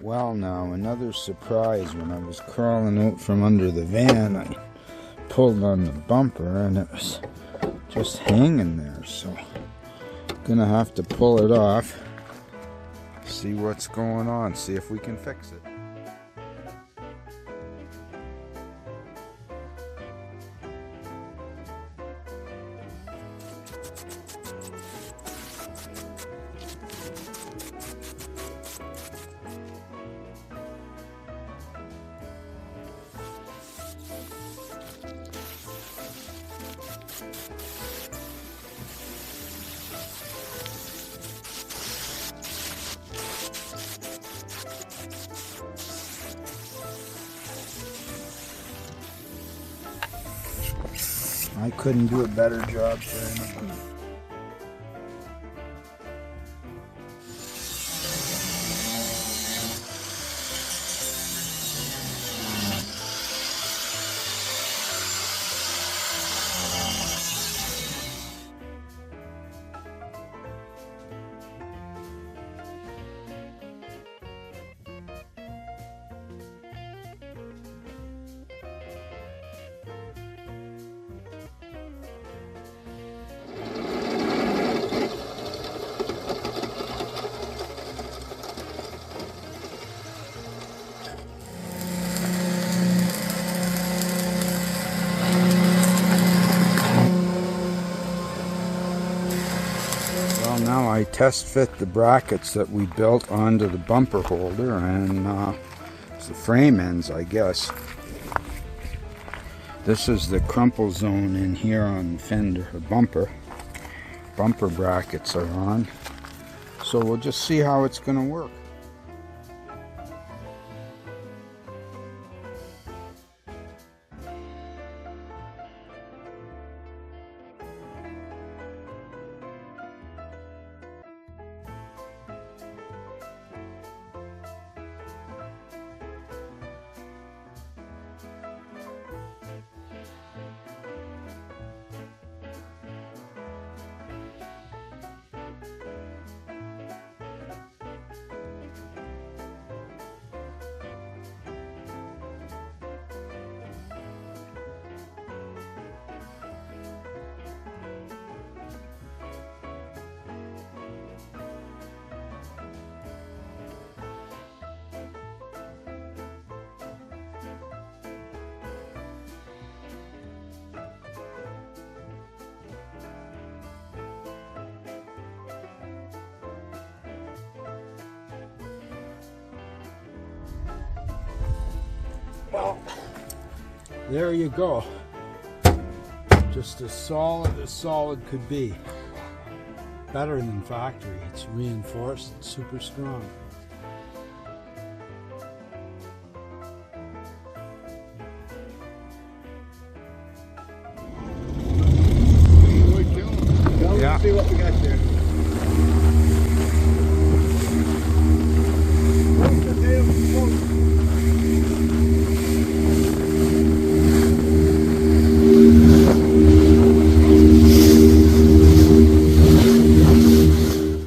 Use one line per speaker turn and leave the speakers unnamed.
Well, now another surprise. When I was crawling out from under the van, I pulled on the bumper and it was just hanging there, so gonna have to pull it off, see what's going on, see if we can fix it. I couldn't do a better job there. Well, now I test fit the brackets that we built onto the bumper holder, and it's the frame ends, I guess. This is the crumple zone in here on the fender, the bumper. Bumper brackets are on. So we'll just see how it's going to work. Well, there you go. Just as solid could be. Better than factory. It's reinforced, it's super strong.